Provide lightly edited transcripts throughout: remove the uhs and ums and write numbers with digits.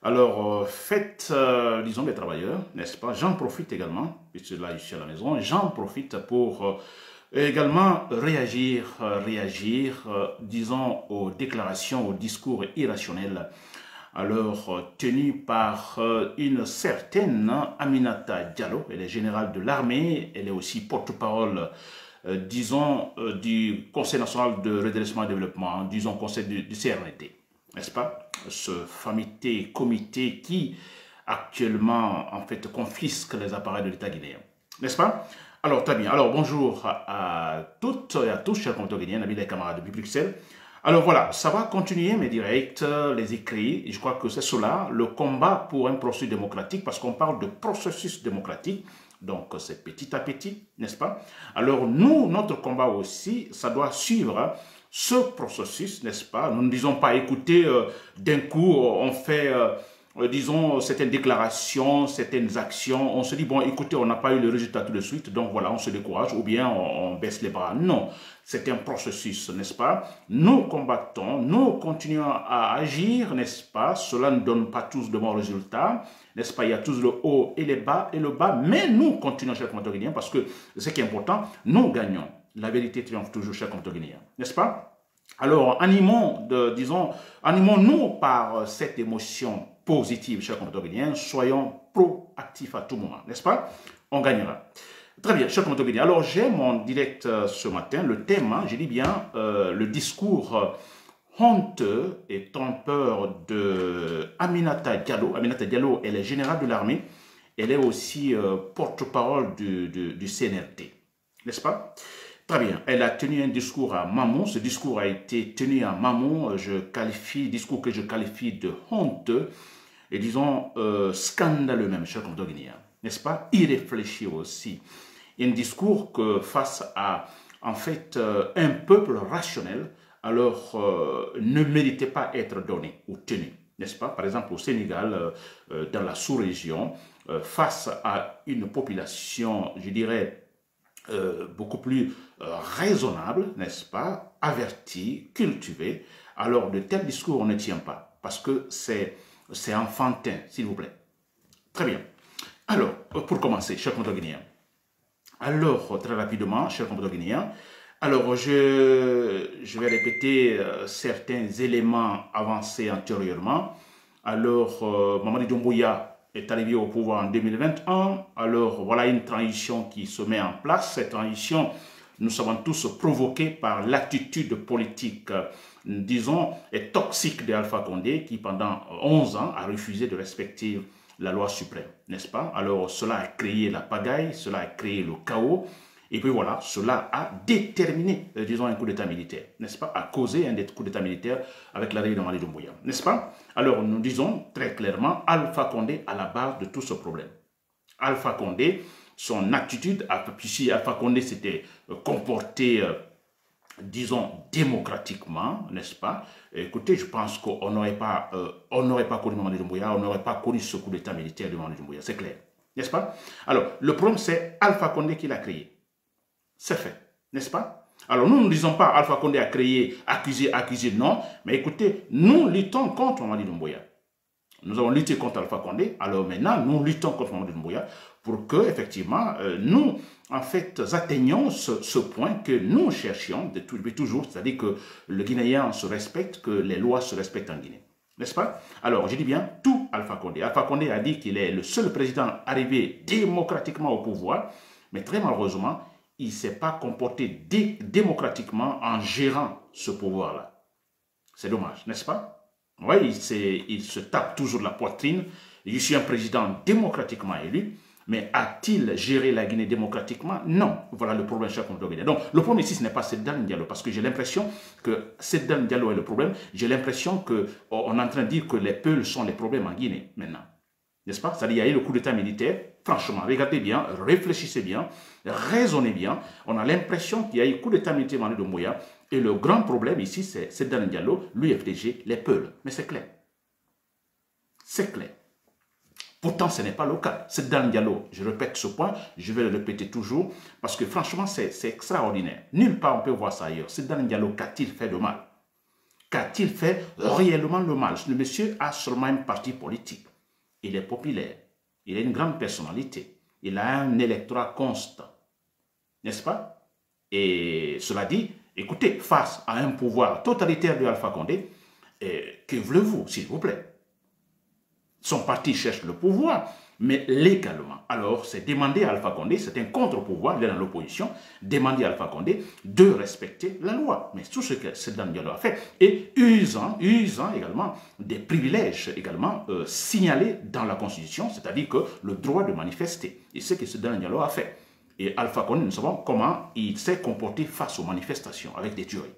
Alors, faites, disons, les travailleurs, n'est-ce pas? J'en profite également, puisque là, je suis à la maison, j'en profite pour également réagir, disons, aux déclarations, aux discours irrationnels, alors tenus par une certaine Aminata Diallo. Elle est générale de l'armée, elle est aussi porte-parole, disons, du Conseil national de redressement et développement, disons, Conseil du CRNT, n'est-ce pas? Ce fameux comité qui actuellement en fait confisque les appareils de l'État guinéen, n'est-ce pas? Alors très bien, alors bonjour à toutes et à tous, chers compatriotes guinéens, amis les camarades depuis Bruxelles. Alors voilà, ça va continuer mes directs, les écrits, et je crois que c'est cela, le combat pour un processus démocratique, parce qu'on parle de processus démocratique, donc c'est petit à petit, n'est-ce pas? Alors nous, notre combat aussi, ça doit suivre ce processus, n'est-ce pas? Nous ne disons pas, écoutez, d'un coup, on fait, disons, certaines déclarations, certaines actions, on se dit, bon, écoutez, on n'a pas eu le résultat tout de suite, donc voilà, on se décourage, ou bien on baisse les bras. Non, c'est un processus, n'est-ce pas? Nous combattons, nous continuons à agir, n'est-ce pas? Cela ne donne pas tous de bons résultats, n'est-ce pas? Il y a tous le haut et le bas, mais nous continuons, chers compatriotes guinéens, parce que ce qui est important, nous gagnons. La vérité triomphe toujours, chers compatriotes guinéens, n'est-ce pas? Alors, animons-nous par cette émotion positive, chers compatriotes guinéens, soyons proactifs à tout moment, n'est-ce pas? On gagnera. Très bien, chers compatriotes guinéens. Alors, j'ai mon direct ce matin, le thème, je dis bien, le discours honteux et trompeur de Aminata Diallo. Aminata Diallo, elle est générale de l'armée, elle est aussi porte-parole du CNRT, n'est-ce pas? Très bien, elle a tenu un discours à Mamon, ce discours a été tenu à Mamon, discours que je qualifie de honteux, et disons scandaleux même, chers compatriotes guinéens, n'est-ce pas? Irréfléchi aussi. Un discours que face à, en fait, un peuple rationnel, alors ne méritait pas être donné ou tenu, n'est-ce pas? Par exemple, au Sénégal, dans la sous-région, face à une population, je dirais, beaucoup plus raisonnable, n'est-ce pas, averti, cultivé, alors de tels discours on ne tient pas, parce que c'est enfantin, s'il vous plaît. Très bien. Alors, pour commencer, chers compatriotes guinéens, alors, très rapidement, chers compatriotes guinéens, alors je vais répéter certains éléments avancés antérieurement. Alors, Mamadi Doumbouya est arrivé au pouvoir en 2021. Alors, voilà une transition qui se met en place. Cette transition, nous savons tous, provoquée par l'attitude politique, disons, et toxique d'Alpha Condé, qui pendant 11 ans a refusé de respecter la loi suprême, n'est-ce pas? Alors, cela a créé la pagaille, cela a créé le chaos. Et puis voilà, cela a déterminé, disons, un coup d'État militaire, n'est-ce pas? A causé un coup d'État militaire avec l'arrivée de Mamadi Doumbouya, n'est-ce pas? Alors, nous disons très clairement, Alpha Condé à la base de tout ce problème. Alpha Condé, son attitude, si Alpha Condé s'était comporté, disons, démocratiquement, n'est-ce pas? Écoutez, je pense qu'on n'aurait pas connu Mamadi Doumbouya, on n'aurait pas connu ce coup d'État militaire de Mamadi Doumbouya, c'est clair, n'est-ce pas? Alors, le problème, c'est Alpha Condé qui l'a créé. C'est fait, n'est-ce pas? Alors nous ne disons pas Alpha Condé a créé, accusé, non, mais écoutez, nous luttons contre Mamadi Doumbouya. Nous avons lutté contre Alpha Condé, alors maintenant nous luttons contre Mamadi Doumbouya pour que, effectivement, nous, en fait, atteignions ce point que nous cherchions depuis toujours, c'est-à-dire que le Guinéen se respecte, que les lois se respectent en Guinée. N'est-ce pas? Alors, je dis bien tout Alpha Condé. Alpha Condé a dit qu'il est le seul président arrivé démocratiquement au pouvoir, mais très malheureusement, il ne s'est pas comporté démocratiquement en gérant ce pouvoir-là. C'est dommage, n'est-ce pas? Oui, il se tape toujours la poitrine. Je suis un président démocratiquement élu, mais a-t-il géré la Guinée démocratiquement? Non. Voilà le problème, cher compatriote guinéen. Donc, le problème ici, ce n'est pas Seydou Diallo, parce que j'ai l'impression que Seydou Diallo est le problème. J'ai l'impression qu'on est en train de dire que les Peuls sont les problèmes en Guinée, maintenant. N'est-ce pas? C'est-à-dire qu'il y a eu le coup d'État militaire. Franchement, regardez bien, réfléchissez bien, raisonnez bien. On a l'impression qu'il y a eu le coup d'État militaire Mamadi Doumbouya. Et le grand problème ici, c'est Seydou Diallo, l'UFDG, les Peuls. Mais c'est clair. C'est clair. Pourtant, ce n'est pas le cas. Seydou Diallo, je répète ce point, je vais le répéter toujours, parce que franchement, c'est extraordinaire. Nulle part on peut voir ça ailleurs. Seydou Diallo, qu'a-t-il fait de mal? Qu'a-t-il fait réellement le mal? Le monsieur a seulement un parti politique. Il est populaire. Il a une grande personnalité. Il a un électorat constant. N'est-ce pas? Et cela dit, écoutez, face à un pouvoir totalitaire de Alpha Condé, que voulez-vous, s'il vous plaît? Son parti cherche le pouvoir, mais légalement. Alors, c'est demander à Alpha Condé, c'est un contre-pouvoir, il est dans l'opposition, demander à Alpha Condé de respecter la loi. Mais tout ce que Sedan Diallo a fait, et usant également des privilèges également signalés dans la Constitution, c'est-à-dire que le droit de manifester. Et c'est ce que Sedan Diallo a fait. Et Alpha Condé, nous savons comment il s'est comporté face aux manifestations, avec des tueries.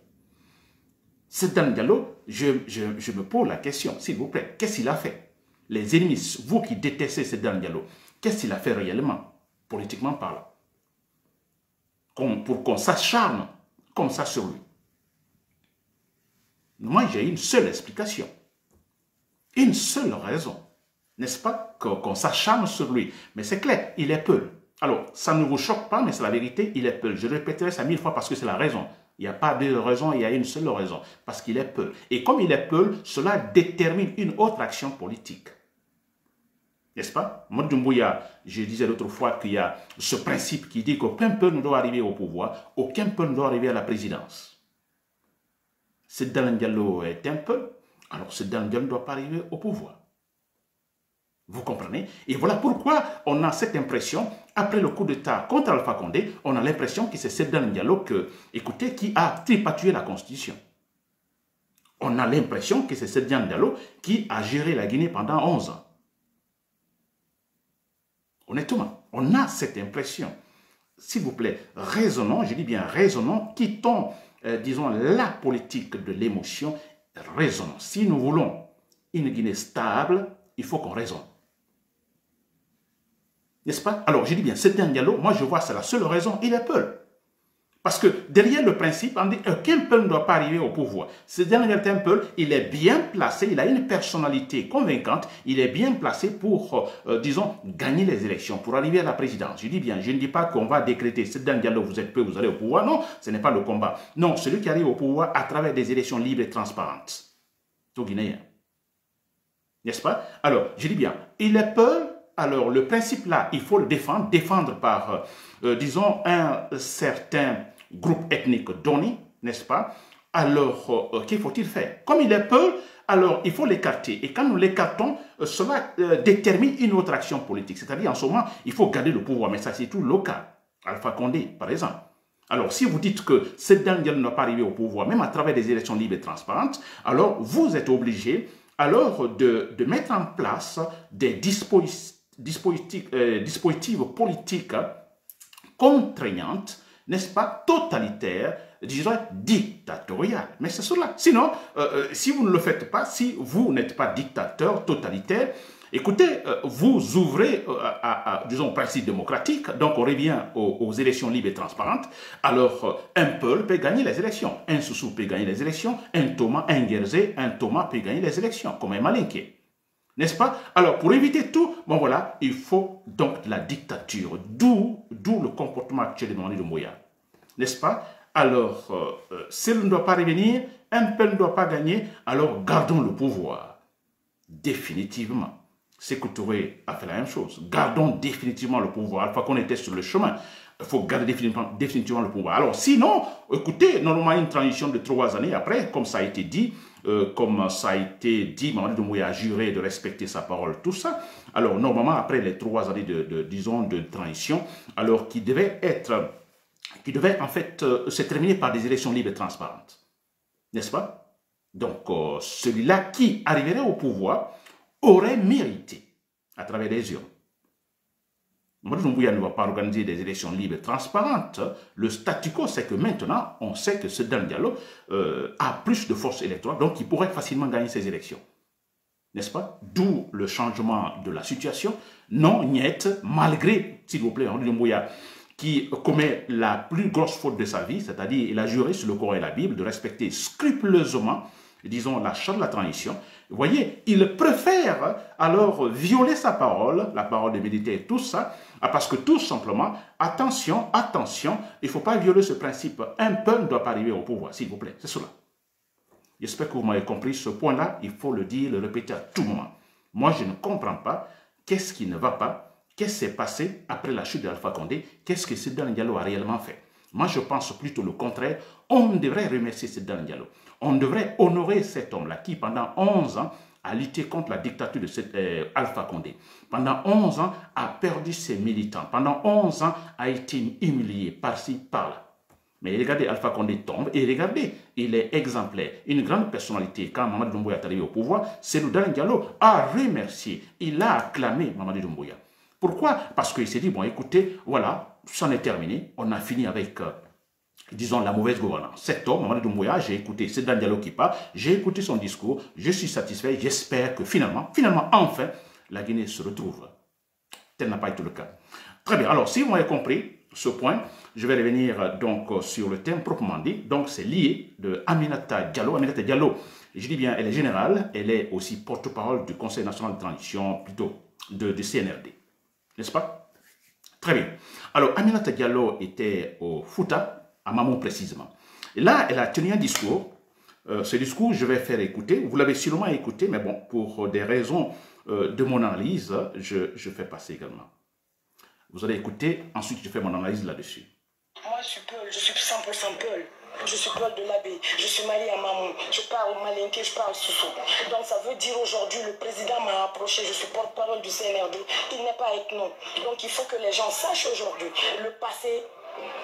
Sedan Diallo, je me pose la question, s'il vous plaît, qu'est-ce qu'il a fait? Les ennemis, vous qui détestez Sedan Diallo, qu'est-ce qu'il a fait réellement, politiquement parlant, pour qu'on s'acharne comme ça sur lui? Moi, j'ai une seule explication, une seule raison, n'est-ce pas, qu'on s'acharne sur lui. Mais c'est clair, il est Peul. Alors, ça ne vous choque pas, mais c'est la vérité, il est Peul. Je répéterai ça 1000 fois parce que c'est la raison. Il n'y a pas deux raisons, il y a une seule raison, parce qu'il est Peul. Et comme il est Peul, cela détermine une autre action politique. N'est-ce pas? Moi, Doumbouya, je disais l'autre fois qu'il y a ce principe qui dit qu'aucun peuple ne doit arriver au pouvoir, aucun peuple ne doit arriver à la présidence. Sedan Diallo est un peuple, alors Sedan Diallo ne doit pas arriver au pouvoir. Vous comprenez? Et voilà pourquoi on a cette impression, après le coup d'État contre Alpha Condé, on a l'impression que c'est Sedan Diallo écoutez, qui a tripatouillé la Constitution. On a l'impression que c'est Sedan Diallo qui a géré la Guinée pendant 11 ans. Honnêtement, on a cette impression. S'il vous plaît, raisonnons, je dis bien raisonnons, quittons, disons, la politique de l'émotion, raisonnons. Si nous voulons une Guinée stable, il faut qu'on raisonne. N'est-ce pas? Alors, je dis bien, c'est un dialogue, moi je vois, c'est la seule raison, il est Peul. Parce que derrière le principe, on dit qu'un peuple ne doit pas arriver au pouvoir. Ce dernier peuple, il est bien placé, il a une personnalité convaincante, il est bien placé pour, disons, gagner les élections, pour arriver à la présidence. Je dis bien, je ne dis pas qu'on va décréter, c'est un dialogue, vous êtes peu, vous allez au pouvoir. Non, ce n'est pas le combat. Non, celui qui arrive au pouvoir à travers des élections libres et transparentes. Tout Guinéen. N'est-ce pas? Alors, je dis bien, il est Peul. Alors, le principe là, il faut le défendre par, disons, un certain groupe ethnique donné, n'est-ce pas? Alors, qu'il faut-il faire? Comme il est Peul, alors il faut l'écarter. Et quand nous l'écartons, cela détermine une autre action politique. C'est-à-dire, en ce moment, il faut garder le pouvoir, mais ça c'est tout local. Alpha Condé, par exemple. Alors, si vous dites que cette dernière n'a pas arrivé au pouvoir, même à travers des élections libres et transparentes, alors vous êtes obligé alors de mettre en place des dispositifs politiques contraignantes, n'est-ce pas, totalitaires, disons dictatoriales. Mais c'est cela. Sinon, si vous ne le faites pas, si vous n'êtes pas dictateur totalitaire, écoutez, vous ouvrez disons, au principe démocratique, donc on revient aux élections libres et transparentes, alors un Peul peut gagner les élections, un Soussou peut gagner les élections, un Thomas, un Guérzé, un Thomas peut gagner les élections, comme un Malinké. N'est-ce pas? Alors, pour éviter tout, bon voilà, il faut donc la dictature, d'où le comportement actuel de Mamadi Doumbouya. N'est-ce pas? Alors, s'il ne doit pas revenir, un peuple ne doit pas gagner, alors gardons le pouvoir. Définitivement. Sékou Touré a fait la même chose. Gardons définitivement le pouvoir. Alpha Condé était sur le chemin. Il faut garder définitivement le pouvoir. Alors, sinon, écoutez, normalement, une transition de 3 années après, comme ça a été dit, Mamadi Doumbouya a juré de respecter sa parole, tout ça. Alors, normalement, après les 3 années disons, de transition, alors qui devait en fait se terminer par des élections libres et transparentes. N'est-ce pas? Donc, celui-là qui arriverait au pouvoir aurait mérité, à travers les urnes. Mamadi Doumbouya ne va pas organiser des élections libres et transparentes. Le statu quo, c'est que maintenant, on sait que Sedan Diallo a plus de force électorale, donc il pourrait facilement gagner ces élections. N'est-ce pas? D'où le changement de la situation. Non, niet, malgré, s'il vous plaît, Mamadi Doumbouya, qui commet la plus grosse faute de sa vie, c'est-à-dire il a juré sur le Coran et la Bible de respecter scrupuleusement, disons, la charte de la transition. Vous voyez, il préfère alors violer sa parole, la parole des militaires, tout ça, parce que tout simplement, attention, attention, il ne faut pas violer ce principe. Un peuple ne doit pas arriver au pouvoir, s'il vous plaît, c'est cela. J'espère que vous m'avez compris. Ce point-là, il faut le dire, le répéter à tout moment. Moi, je ne comprends pas qu'est-ce qui ne va pas, qu'est-ce qui s'est passé après la chute d'Alpha Condé, qu'est-ce que Seydou Diallo a réellement fait. Moi, je pense plutôt le contraire. On devrait remercier Seydou Diallo. On devrait honorer cet homme-là qui, pendant 11 ans, a lutté contre la dictature de Alpha Condé. Pendant 11 ans, a perdu ses militants. Pendant 11 ans, a été humilié par-ci, par-là. Mais regardez, Alpha Condé tombe et regardez, il est exemplaire. Une grande personnalité, quand Mamadi Doumbouya est arrivé au pouvoir, Seydou Diallo a remercié, il a acclamé Mamadi Doumbouya. Pourquoi? Parce qu'il s'est dit, bon écoutez, voilà, c'en est terminé, on a fini avec, disons, la mauvaise gouvernance. Cet homme, Mamadi Doumbouya, j'ai écouté Seydou Diallo qui parle, j'ai écouté son discours, je suis satisfait, j'espère que finalement, enfin, la Guinée se retrouve. Tel n'a pas été le cas. Très bien, alors si vous m'avez compris ce point, je vais revenir donc sur le thème proprement dit. Donc c'est lié de Aminata Diallo. Aminata Diallo, je dis bien, elle est générale, elle est aussi porte-parole du Conseil national de transition, plutôt du CNRD. N'est-ce pas? Très bien. Alors Aminata Diallo était au Fouta, à Mamou précisément. Et là, elle a tenu un discours. Ce discours, je vais faire écouter. Vous l'avez sûrement écouté, mais bon, pour des raisons de mon analyse, je fais passer également. Vous allez écouter, ensuite je fais mon analyse là-dessus. Moi je suis Peul, je suis 100% Peul. Je suis Peul de l'abbé, je suis marié à Mamou, je parle malinké, je parle Soussou. Donc ça veut dire aujourd'hui, le président m'a approché, je suis porte-parole du CNRD, il n'est pas ethno. Donc il faut que les gens sachent aujourd'hui, le passé,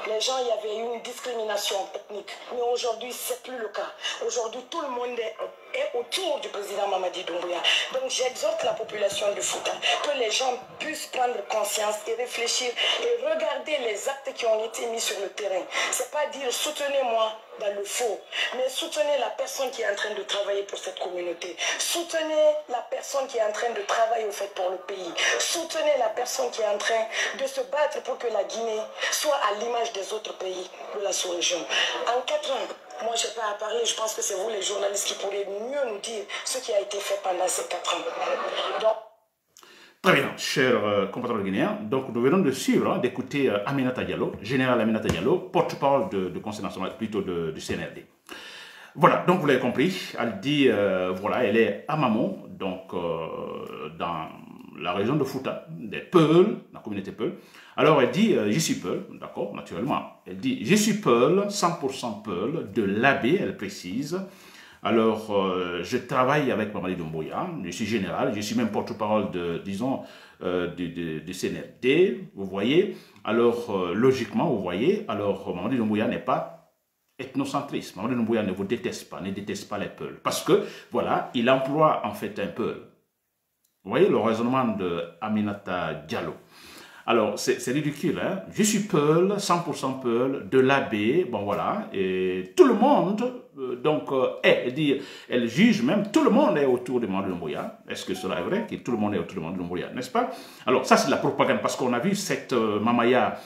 les gens, il y avait eu une discrimination ethnique. Mais aujourd'hui, ce n'est plus le cas. Aujourd'hui, tout le monde est autour du président Mamadi Doumbouya. Donc j'exhorte la population du Fouta que les gens puissent prendre conscience et réfléchir et regarder les actes qui ont été mis sur le terrain. Ce n'est pas dire soutenez-moi dans le faux, mais soutenez la personne qui est en train de travailler pour cette communauté. Soutenez la personne qui est en train de travailler au fait pour le pays. Soutenez la personne qui est en train de se battre pour que la Guinée soit à l'image des autres pays de la sous-région. En 4 ans, moi je n'ai pas à parler, je pense que c'est vous les journalistes qui pourrez mieux nous dire ce qui a été fait pendant ces 4 ans. Donc, très bien, chers compatriotes guinéens. Donc, nous venons de suivre, d'écouter Aminata Diallo, général Aminata Diallo, porte-parole du Conseil national, plutôt du CNRD. Voilà, donc vous l'avez compris, elle dit, voilà, elle est à Mamou, donc dans la région de Fouta, des Peuls, la communauté Peul. Alors elle dit, je suis Peul, d'accord, naturellement. Elle dit, je suis Peul, 100% Peul, de l'abbé, elle précise. Alors, je travaille avec Mamadi Doumbouya, je suis général, je suis même porte-parole de, disons, du CNRD, vous voyez. Alors, logiquement, vous voyez, alors Mamadi Doumbouya n'est pas ethnocentriste. Mamadi Doumbouya ne vous déteste pas les Peuls. Parce que, voilà, il emploie en fait un Peul. Vous voyez le raisonnement de Aminata Diallo. Alors, c'est ridicule, hein? Je suis Peul, 100% Peul, de l'abbé, bon voilà, et tout le monde, elle juge même, tout le monde est autour de Mamadi Doumbouya. Est-ce que cela est vrai, que tout le monde est autour de Mamadi Doumbouya, n'est-ce pas? Alors, ça c'est de la propagande, parce qu'on a vu cette mamaya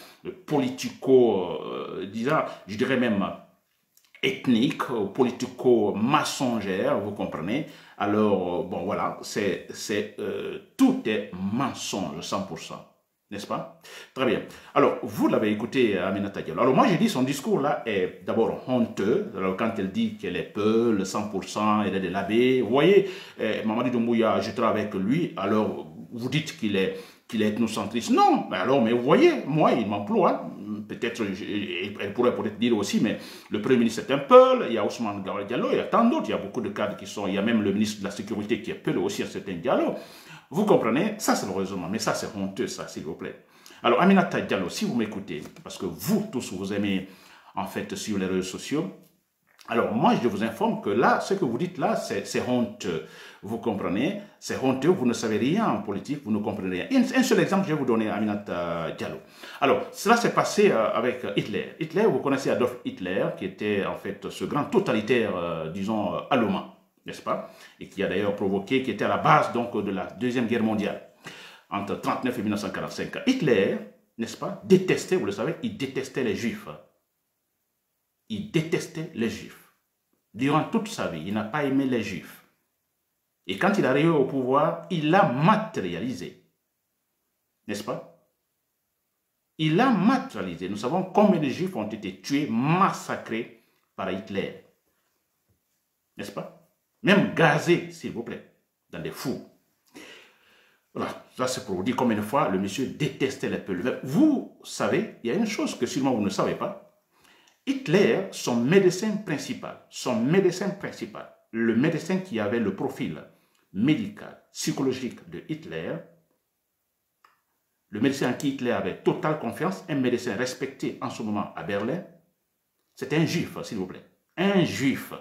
politico, disant, je dirais même ethnique, politico-mensongère, vous comprenez? Alors, bon voilà, tout est mensonge, 100%. N'est-ce pas? Très bien. Alors, vous l'avez écouté, Aminata Diallo. Alors, moi, j'ai dit, son discours-là est d'abord honteux. Alors, quand elle dit qu'elle est Peul, 100%, elle est de l'abbé. Vous voyez, Mamadi Doumbouya, je travaille avec lui. Alors, vous dites qu'il est ethnocentriste. Non, mais vous voyez, moi, il m'emploie. Peut-être, elle pourrait peut-être dire aussi, mais le Premier ministre est un Peul, il y a Ousmane Gawal Diallo, il y a tant d'autres, il y a beaucoup de cadres qui sont, il y a même le ministre de la Sécurité qui est Peul aussi, un certain Diallo. Vous comprenez? Ça, c'est le raisonnement, mais ça, c'est honteux, ça, s'il vous plaît. Alors, Aminata Diallo, si vous m'écoutez, parce que vous tous, vous aimez, en fait, sur les réseaux sociaux, alors, moi, je vous informe que là, ce que vous dites là, c'est honteux. Vous comprenez? C'est honteux, vous ne savez rien en politique, vous ne comprenez rien. Un seul exemple, je vais vous donner, Aminata Diallo. Alors, cela s'est passé avec Hitler. Hitler, vous connaissez Adolf Hitler, qui était en fait ce grand totalitaire, disons, allemand, n'est-ce pas? Et qui a d'ailleurs provoqué, qui était à la base donc de la Deuxième Guerre mondiale, entre 1939 et 1945. Hitler, n'est-ce pas, détestait, vous le savez, il détestait les Juifs. Il détestait les Juifs. Durant toute sa vie, il n'a pas aimé les Juifs. Et quand il est arrivé au pouvoir, il l'a matérialisé. N'est-ce pas? Il l'a matérialisé. Nous savons combien de Juifs ont été tués, massacrés par Hitler. n'est-ce pas? Même gazé, s'il vous plaît, dans des fours. Voilà, ça c'est pour vous dire combien de fois le monsieur détestait les Peuls. Vous savez, il y a une chose que sûrement vous ne savez pas. Hitler, son médecin principal, le médecin qui avait le profil médical, psychologique de Hitler, le médecin en qui Hitler avait totale confiance, un médecin respecté en ce moment à Berlin, c'était un juif, s'il vous plaît. Un juif.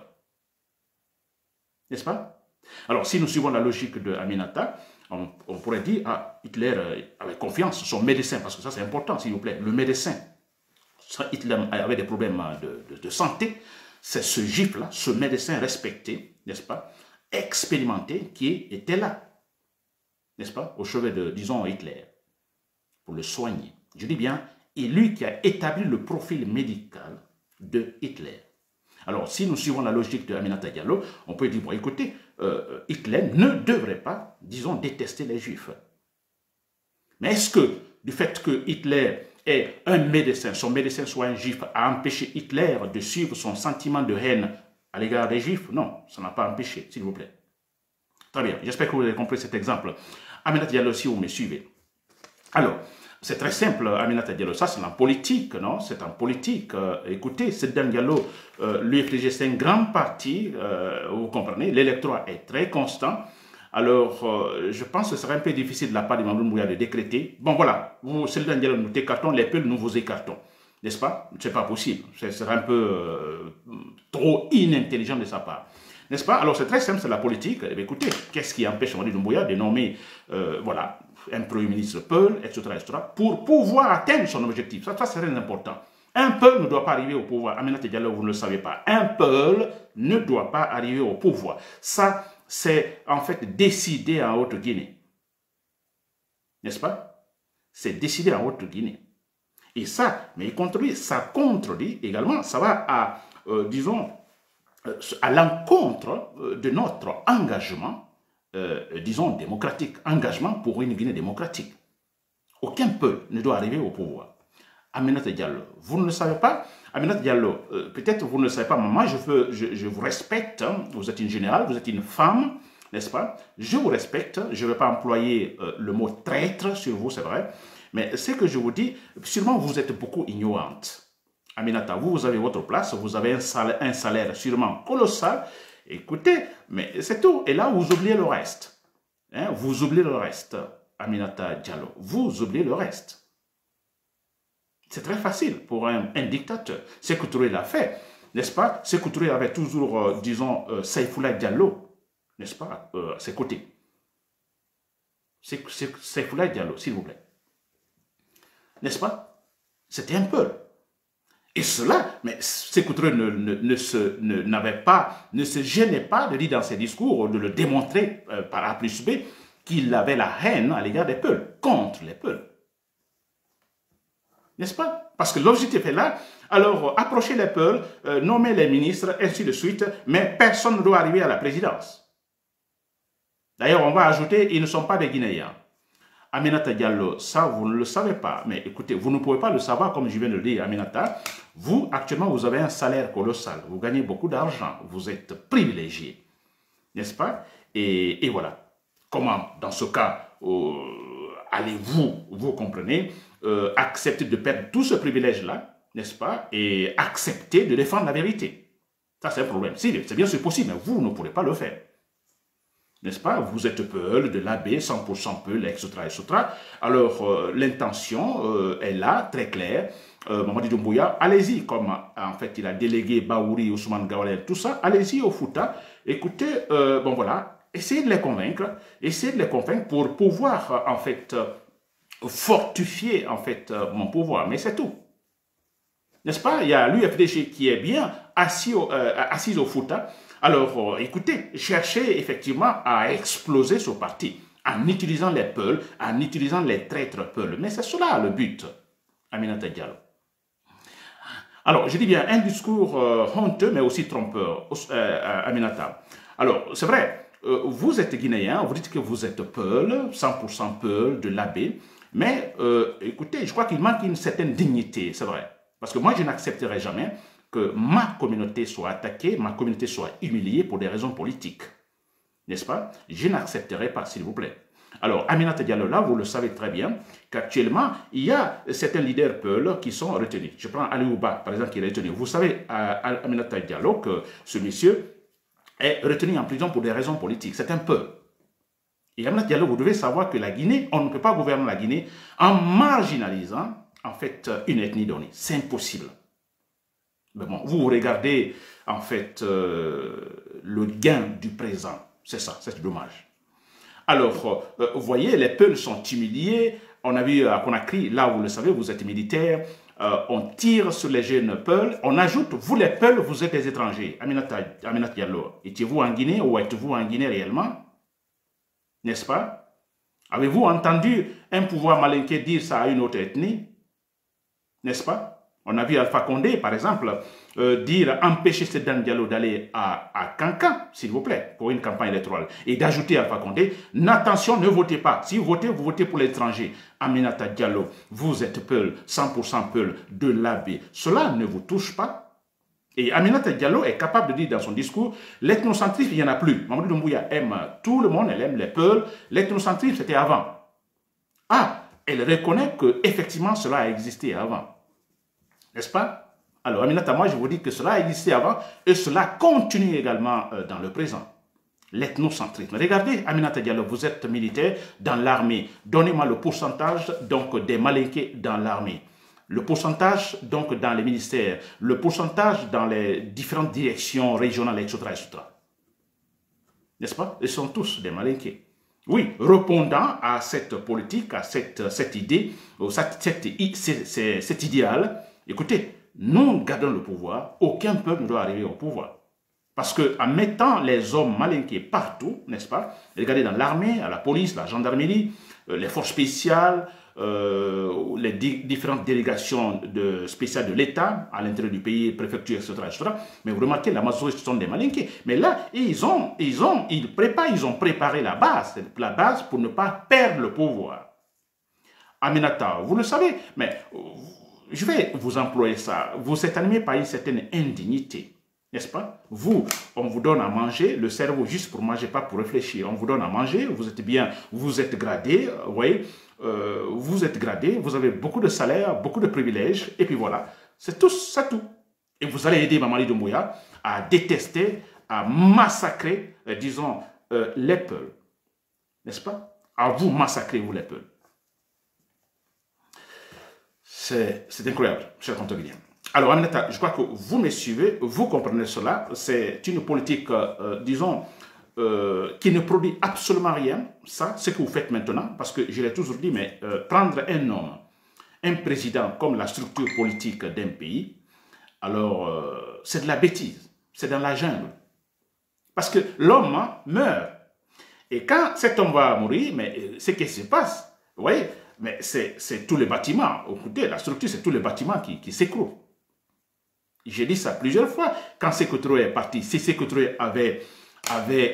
N'est-ce pas? Alors, si nous suivons la logique de Aminata, on pourrait dire, ah, Hitler avait confiance, son médecin, parce que ça c'est important, s'il vous plaît, le médecin. Hitler avait des problèmes de santé, c'est ce juif-là, ce médecin respecté, n'est-ce pas, expérimenté, qui était là, n'est-ce pas, au chevet de, disons, Hitler, pour le soigner. Je dis bien, et lui qui a établi le profil médical de Hitler. Alors, si nous suivons la logique de Aminata Diallo, on peut dire, bon, écoutez, Hitler ne devrait pas, disons, détester les Juifs. Mais est-ce que, du fait que Hitler est un médecin, son médecin soit un Juif, a empêché Hitler de suivre son sentiment de haine à l'égard des Juifs? Non, ça n'a pas empêché, s'il vous plaît. Très bien, j'espère que vous avez compris cet exemple. Aminata Diallo, si vous me suivez. Alors, c'est très simple, Aminata Diallo, ça c'est en politique, non? C'est en politique. Écoutez, Sedan Diallo, l'UFDG, c'est un grand parti, vous comprenez, l'électorat est très constant. Alors, je pense que ce serait un peu difficile de la part de Mamadou Doumbouya de décréter. Bon voilà, vous, Sedan Diallo, nous t'écartons, les Peuls, nous vous écartons. N'est-ce pas? C'est pas possible. Ce serait un peu trop inintelligent de sa part. N'est-ce pas? Alors, c'est très simple, c'est la politique. Eh bien, écoutez, qu'est-ce qui empêche Mamadou Doumbouya de nommer, voilà, un Premier ministre Peul, etc., pour pouvoir atteindre son objectif? Ça c'est très important. Un Peul ne doit pas arriver au pouvoir. Aminata Diallo, vous ne le savez pas. Un Peul ne doit pas arriver au pouvoir. Ça, c'est en fait décidé en Haute-Guinée. N'est-ce pas? C'est décidé en Haute-Guinée. Et ça, mais ça contredit également, ça va à, disons, à l'encontre de notre engagement, disons, démocratique, engagement pour une Guinée démocratique. Aucun peuple ne doit arriver au pouvoir. Aminata Diallo, vous ne le savez pas? Aminata Diallo, peut-être vous ne le savez pas, mais moi je vous respecte, hein. Vous êtes une générale, vous êtes une femme, n'est-ce pas? Je vous respecte, je ne vais pas employer le mot traître sur vous, c'est vrai, mais ce que je vous dis, sûrement vous êtes beaucoup ignorante. Aminata, vous avez votre place, vous avez un salaire sûrement colossal. Écoutez, mais c'est tout. Et là, vous oubliez le reste. Hein? Vous oubliez le reste, Aminata Diallo. Vous oubliez le reste. C'est très facile pour un dictateur. Sékou Touré l'a fait, n'est-ce pas? Sékou Touré avait toujours, disons, Saifoula Diallo, n'est-ce pas, à ses côtés. Saifoula Diallo, s'il vous plaît. N'est-ce pas? C'était un peuple. Et cela, mais Sékou Touré ne se gênait pas de dire dans ses discours, de le démontrer par A plus B, qu'il avait la haine à l'égard des peuples, contre les peuples. N'est-ce pas? Parce que l'objectif est là. Alors, approcher les peuples, nommer les ministres, ainsi de suite, mais personne ne doit arriver à la présidence. D'ailleurs, on va ajouter, ils ne sont pas des Guinéens. Aminata Diallo, ça, vous ne le savez pas. Mais écoutez, vous ne pouvez pas le savoir, comme je viens de le dire, Aminata. Vous, actuellement, vous avez un salaire colossal. Vous gagnez beaucoup d'argent. Vous êtes privilégié. N'est-ce pas? Et voilà. Comment, dans ce cas, allez-vous, vous comprenez, accepter de perdre tout ce privilège-là, n'est-ce pas? Et accepter de défendre la vérité. Ça, c'est un problème. C'est bien sûr possible, mais vous ne pourrez pas le faire. N'est-ce pas? Vous êtes Peul, de l'AB, 100% Peul, etc., etc. Alors, l'intention est là, très claire. Mamadi Doumbouya, allez-y, comme en fait il a délégué Baouri, Ousmane Gawalé, tout ça, allez-y au Fouta. Écoutez, bon voilà, essayez de les convaincre pour pouvoir, en fait, fortifier, en fait, mon pouvoir. Mais c'est tout. N'est-ce pas? Il y a l'UFDG qui est bien assise au Fouta. Alors, écoutez, cherchez effectivement à exploser ce parti en utilisant les Peuls, en utilisant les traîtres Peuls. Mais c'est cela le but, Aminata Diallo. Alors, je dis bien un discours honteux, mais aussi trompeur, Aminata. Alors, c'est vrai, vous êtes Guinéen, vous dites que vous êtes Peul, 100% Peul, de l'AB, mais écoutez, je crois qu'il manque une certaine dignité, c'est vrai. Parce que moi, je n'accepterai jamais que ma communauté soit attaquée, ma communauté soit humiliée pour des raisons politiques. N'est-ce pas? Je n'accepterai pas, s'il vous plaît. Alors, Aminata Diallo, là, vous le savez très bien, qu'actuellement, il y a certains leaders Peul qui sont retenus. Je prends Ali Ouba, par exemple, qui est retenu. Vous savez, Aminata Diallo, que ce monsieur est retenu en prison pour des raisons politiques. C'est un Peul. Et Aminata Diallo, vous devez savoir que la Guinée, on ne peut pas gouverner la Guinée en marginalisant, en fait, une ethnie donnée. C'est impossible. Mais bon, vous regardez, en fait, le gain du présent. C'est ça, c'est dommage. Alors, vous voyez, les Peuls sont humiliés. On a vu à Conakry, là vous le savez, vous êtes militaire. On tire sur les jeunes Peuls. On ajoute, vous les Peuls, vous êtes des étrangers. Aminata Diallo, étiez-vous en Guinée ou êtes-vous en Guinée réellement? N'est-ce pas? Avez-vous entendu un pouvoir malinqué dire ça à une autre ethnie? N'est-ce pas? On a vu Alpha Condé, par exemple, dire empêcher Sedan Diallo d'aller à Cancan, s'il vous plaît, pour une campagne électorale. Et d'ajouter Alpha Condé, attention, ne votez pas. Si vous votez pour l'étranger. Aminata Diallo, vous êtes Peul, 100% Peul de l'AB. Cela ne vous touche pas. Et Aminata Diallo est capable de dire dans son discours, l'ethnocentrisme, il n'y en a plus. Mamadou Doumbouya aime tout le monde, elle aime les Peuls. L'ethnocentrisme, c'était avant. Ah, elle reconnaît qu'effectivement, cela a existé avant. N'est-ce pas? Alors, Aminata, moi, je vous dis que cela a existé avant et cela continue également dans le présent. L'ethnocentrisme. Regardez, Aminata Diallo, vous êtes militaire dans l'armée. Donnez-moi le pourcentage donc, des malinqués dans l'armée. Le pourcentage donc dans les ministères. Le pourcentage dans les différentes directions régionales, etc. etc. N'est-ce pas? Ils sont tous des malinqués. Oui, répondant à cette politique, à cette idée, cet idéal. Écoutez, nous gardons le pouvoir, aucun peuple ne doit arriver au pouvoir. Parce qu'en mettant les hommes malinqués partout, n'est-ce pas? Regardez dans l'armée, à la police, la gendarmerie, les forces spéciales, les différentes délégations spéciales de l'État, à l'intérieur du pays, préfecture, etc., etc. Mais vous remarquez, la majorité sont des malinqués. Mais là, ils ont préparé la base pour ne pas perdre le pouvoir. Aminata, vous le savez, mais je vais vous employer ça. Vous êtes animé par une certaine indignité, n'est-ce pas? Vous, on vous donne à manger, le cerveau juste pour manger, pas pour réfléchir. On vous donne à manger, vous êtes bien, vous êtes gradé, vous voyez, vous êtes gradé, vous avez beaucoup de salaire, beaucoup de privilèges, et puis voilà, c'est tout, c'est tout. Et vous allez aider Mamadi Doumbouya à détester, à massacrer, disons, les Peuls, n'est-ce pas? À vous massacrer, vous les Peuls. C'est incroyable, cher contemporain. Alors, Aminata, je crois que vous me suivez, vous comprenez cela. C'est une politique, disons, qui ne produit absolument rien. Ça, c'est ce que vous faites maintenant, parce que je l'ai toujours dit, mais prendre un homme, un président comme la structure politique d'un pays, alors, c'est de la bêtise, c'est dans la jungle. Parce que l'homme meurt. Et quand cet homme va mourir, mais ce qui se passe, vous voyez, mais c'est tous les bâtiments. Écoutez, la structure, c'est tous les bâtiments qui s'écroulent. J'ai dit ça plusieurs fois. Quand Sékou Touré est parti, si Sékou Touré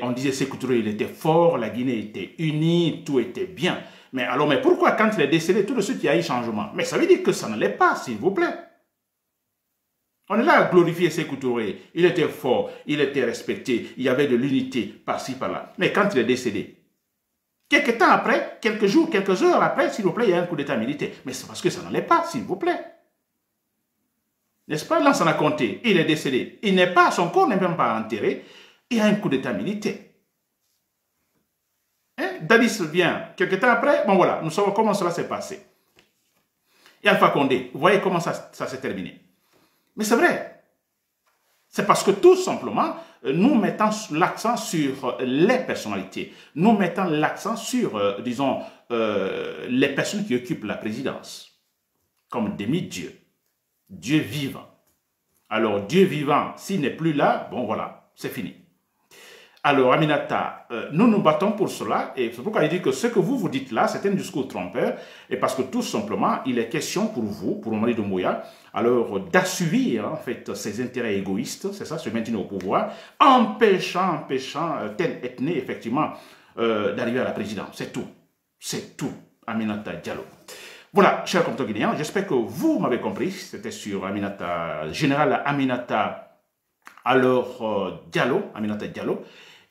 on disait Sékou Touré, il était fort, la Guinée était unie, tout était bien. Mais alors, mais pourquoi quand il est décédé, tout de suite, il y a eu changement? Mais ça veut dire que ça ne l'est pas, s'il vous plaît. On est là à glorifier Sékou Touré. Il était fort, il était respecté, il y avait de l'unité par-ci, par-là. Mais quand il est décédé, quelques temps après, quelques jours, quelques heures après, s'il vous plaît, il y a un coup d'état militaire. Mais c'est parce que ça n'en est pas, s'il vous plaît. N'est-ce pas? Lansana Conté, il est décédé. Il n'est pas, son corps n'est même pas enterré. Il y a un coup d'état militaire. Hein? Dadis vient quelques temps après. Bon voilà, nous savons comment cela s'est passé. Et Alpha Condé, vous voyez comment ça s'est terminé. Mais c'est vrai. C'est parce que tout simplement, nous mettons l'accent sur les personnalités. Nous mettons l'accent sur, disons, les personnes qui occupent la présidence. Comme demi-dieu. Dieu vivant. Alors, Dieu vivant, s'il n'est plus là, bon voilà, c'est fini. Alors, Aminata, nous nous battons pour cela, et c'est pourquoi il dit que ce que vous dites là, c'est un discours trompeur, et parce que tout simplement, il est question pour vous, pour Mamadi Doumbouya, alors d'assumer en fait ses intérêts égoïstes, c'est ça, se maintenir au pouvoir, empêchant telle ethnie, effectivement, d'arriver à la présidence. C'est tout, Aminata Diallo. Voilà, chers compatriotes guinéens, j'espère que vous m'avez compris. C'était sur Aminata, Général Aminata, alors Aminata Diallo.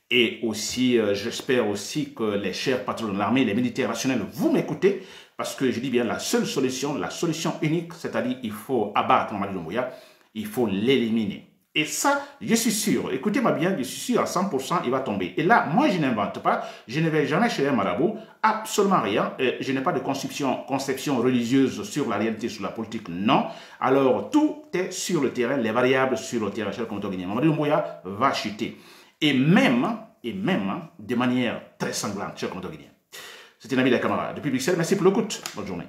Et aussi, j'espère aussi que les chers patrons de l'armée, les militaires nationaux, vous m'écoutez, parce que je dis bien la solution unique, c'est-à-dire il faut abattre Mamadi Doumbouya, il faut l'éliminer. Et ça, je suis sûr, écoutez-moi bien, je suis sûr à 100%, il va tomber. Et là, moi, je n'invente pas, je ne vais jamais chez un marabout, absolument rien. Je n'ai pas de conception religieuse sur la réalité, sur la politique, non. Alors, tout est sur le terrain, les variables sur le terrain. Cher compatriote guinéen, Mamadi Doumbouya va chuter. Et même, de manière très sanglante, cher compatriote guinéen. C'était Nabil Kamara depuis Bruxelles. Merci pour l'écoute. Bonne journée.